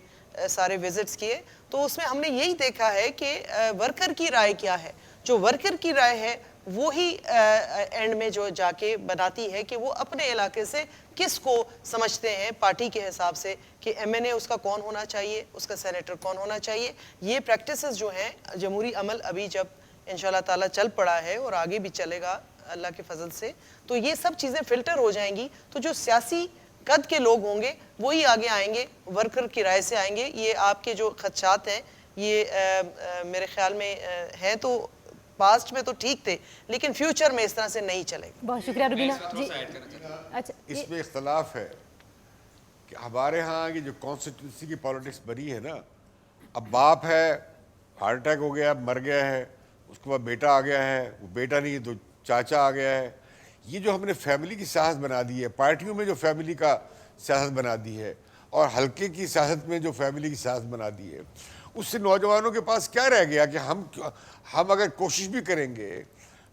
S5: سارے وزٹس کیے، تو اس میں ہم نے یہی دیکھا ہے کہ ورکر کی رائے کیا ہے. جو ورکر کی رائے ہے وہی اینڈ میں جو جا کے بناتی ہے کہ وہ اپنے علاقے سے کس کو سمجھتے ہیں پارٹی کے حساب سے کہ ایم این اے اس کا کون ہونا چاہیے، اس کا سینیٹر کون ہونا چاہیے. یہ پریکٹسز جو ہیں جمہوری عمل ابھی جب انشاءاللہ تعالیٰ چل پڑا ہے اور آگے بھی چلے گا اللہ کے فضل سے، تو یہ سب چیزیں فلٹر ہو جائیں گی. تو جو سیاسی قد کے لوگ ہوں گے وہی آگے آئیں گے، ورکر کی رائے سے آئیں گے. یہ آپ کے جو خدشات ہیں یہ میرے خیال میں ہیں تو پاسٹ میں تو ٹھیک تھے، لیکن فیوچر میں اس طرح سے نہیں چلے گا.
S2: بہت شکریہ روبینہ جی. اچھا
S1: اس میں اختلاف ہے کہ ہمارے ہاں کی جو کانسٹیٹیونسی کی پالیٹکس بنی ہے نا، اب باپ ہے ہارٹ اٹیک ہو گیا، مر گیا ہے، اس کے بعد بیٹا آ گیا ہے، وہ بیٹا نہیں تو چاچا آ گیا ہے. یہ جو ہم نے فیملی کی سیاست بنا دی ہے، پارٹیوں میں جو فیملی کا سیاست بنا دی ہے اور حلقے کی سیاست میں جو فیملی کی سیاست بنا دی ہے، اس سے نوجوانوں کے پاس کیا رہ گیا کہ ہم اگر کوشش بھی کریں گے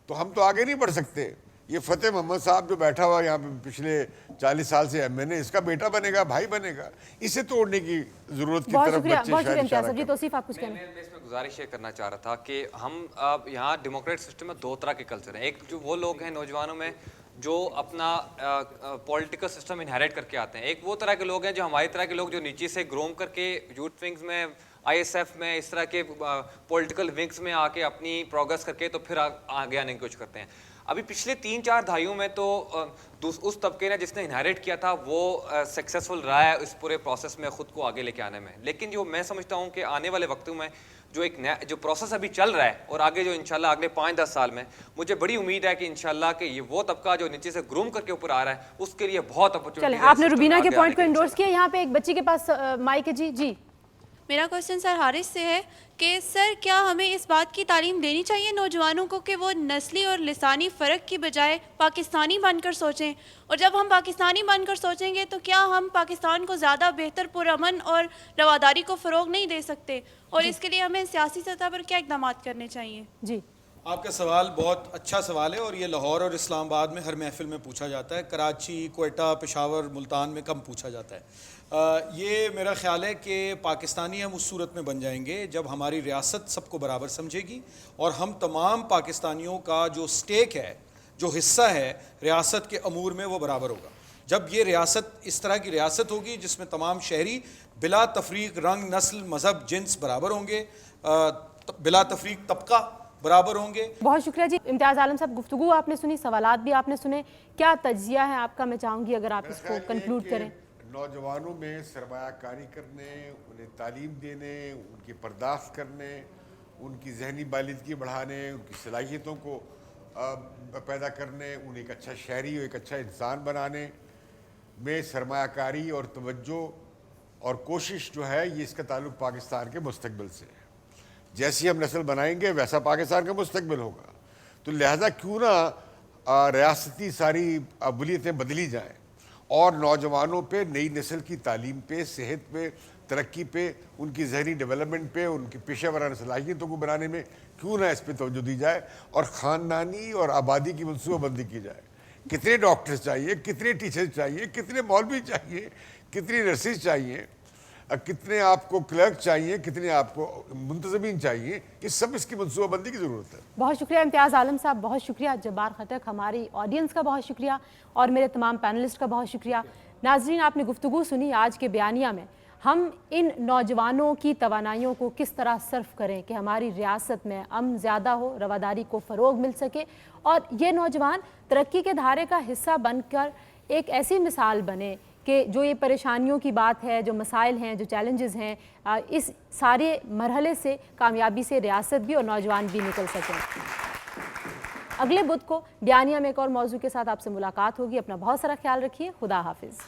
S1: تو ہم تو آگے نہیں بڑھ سکتے. یہ فتح محمد صاحب جو بیٹھا ہوا یہاں پہ پچھلے 40 سال سے ایم این اے، اس کا بیٹا بنے گا، بھائی بنے گا. اسے توڑنے کی ضرورت کی طرف بچے شاید اشارہ کریں.
S2: توصیف آپ کچھ کہنا.
S6: میں اس میں گزارش یہ کرنا چاہ رہا تھا کہ ہم یہاں ڈیموکریٹ سسٹم میں دو طرح کے کلچر ہیں. ایک جو وہ لوگ ہیں نوجوانوں میں جو اپنا پولیٹیکل سسٹم انہیریٹ کر کے آتے ہیں، ایک وہ طرح کے لوگ ہیں جو ہماری طرح کے لوگ جو نیچے سے گروم کر کے یوتھ ونگز میں، آئی ایس ایف میں، اس طرح کے پولیٹیکل ونگز میں آ کے اپنی پروگرس کر کے تو پھر آگے آنے کی کوشش کرتے ہیں. ابھی پچھلے 3-4 دہائیوں میں تو اس طبقے نے جس نے انہیریٹ کیا تھا وہ سکسیسفل رہا ہے اس پورے پروسیس میں خود کو آگے لے کے آنے میں. لیکن جو میں سمجھتا ہوں کہ آنے والے وقتوں میں جو ایک نیا جو پروسیس ابھی چل رہا ہے اور آگے جو انشاءاللہ اگلے 5-10 سال میں مجھے بڑی امید ہے کہ انشاءاللہ کہ یہ وہ طبقہ جو نیچے سے گروم کر کے اوپر آ رہا ہے اس کے لیے بہت اپرچونٹی.
S2: چلیں آپ نے روبینہ کے پوائنٹ کو انڈورس کیا. یہاں پہ ایک بچی کے پاس مائک ہے. جی
S13: میرا کوشچن سر حارث سے ہے کہ سر کیا ہمیں اس بات کی تعلیم دینی چاہیے نوجوانوں کو کہ وہ نسلی اور لسانی فرق کی بجائے پاکستانی بن کر سوچیں، اور جب ہم پاکستانی بن کر سوچیں گے تو کیا ہم پاکستان کو زیادہ بہتر پرامن اور رواداری کو فروغ نہیں دے سکتے، اور اس کے لیے ہمیں سیاسی سطح پر کیا اقدامات کرنے چاہیے؟
S2: جی
S3: آپ کا سوال بہت اچھا سوال ہے اور یہ لاہور اور اسلام آباد میں ہر محفل میں پوچھا جاتا ہے، کراچی، کوئٹہ، پشاور، ملتان میں کم پوچھا جاتا ہے. یہ میرا خیال ہے کہ پاکستانی ہم اس صورت میں بن جائیں گے جب ہماری ریاست سب کو برابر سمجھے گی اور ہم تمام پاکستانیوں کا جو سٹیک ہے، جو حصہ ہے ریاست کے امور میں، وہ برابر ہوگا. جب یہ ریاست اس طرح کی ریاست ہوگی جس میں تمام شہری بلا تفریق رنگ، نسل، مذہب، جنس برابر ہوں گے، بلا تفریق طبقہ برابر ہوں گے.
S2: بہت شکریہ جی. امتیاز عالم صاحب گفتگو آپ نے سنی، سوالات بھی آپ نے سنے، کیا تجزیہ ہے آپ کا؟ میں چاہوں گی اگر آپ اس کو کنکلوڈ کریں.
S1: نوجوانوں میں سرمایہ کاری کرنے، انہیں تعلیم دینے، ان کی پرداخت کرنے، ان کی ذہنی بالغی بڑھانے، ان کی صلاحیتوں کو پیدا کرنے، انہیں ایک اچھا شہری اور ایک اچھا انسان بنانے میں سرمایہ کاری اور توجہ اور کوشش جو ہے یہ اس کا تعلق پاکستان کے مستقبل سے ہے. جیسی ہم نسل بنائیں گے ویسا پاکستان کا مستقبل ہوگا. تو لہذا کیوں نہ ریاستی ساری اولویتیں بدلی جائیں اور نوجوانوں پہ، نئی نسل کی تعلیم پہ، صحت پہ، ترقی پہ، ان کی ذہنی ڈیولپمنٹ پہ، ان کی پیشہ ورانہ صلاحیتوں کو بنانے میں کیوں نہ اس پہ توجہ دی جائے اور خاندانی اور آبادی کی منصوبہ بندی کی جائے. کتنے ڈاکٹرز چاہیے، کتنے ٹیچرز چاہیے، کتنے مولوی چاہیے، کتنی نرسز چاہیے، کتنے آپ کو کلرک چاہیے، کتنے آپ کو منتظمین چاہیے، یہ سب اس کی منصوبہ بندی کی ضرورت ہے.
S2: بہت شکریہ امتیاز عالم صاحب، بہت شکریہ جبار خٹک، ہماری آڈینس کا بہت شکریہ اور میرے تمام پینلسٹ کا بہت شکریہ. ناظرین آپ نے گفتگو سنی. آج کے بیانیہ میں ہم ان نوجوانوں کی توانائیوں کو کس طرح صرف کریں کہ ہماری ریاست میں امن زیادہ ہو، رواداری کو فروغ مل سکے اور یہ نوجوان ترقی کے دھارے کا حصہ بن کر ایک ایسی مثال بنے کہ جو یہ پریشانیوں کی بات ہے، جو مسائل ہیں، جو چیلنجز ہیں، اس سارے مرحلے سے کامیابی سے ریاست بھی اور نوجوان بھی نکل سکیں. اگلے بدھ کو بیانیہ میں ایک اور موضوع کے ساتھ آپ سے ملاقات ہوگی. اپنا بہت سارا خیال رکھیے. خدا حافظ.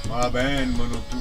S1: مابین منو تو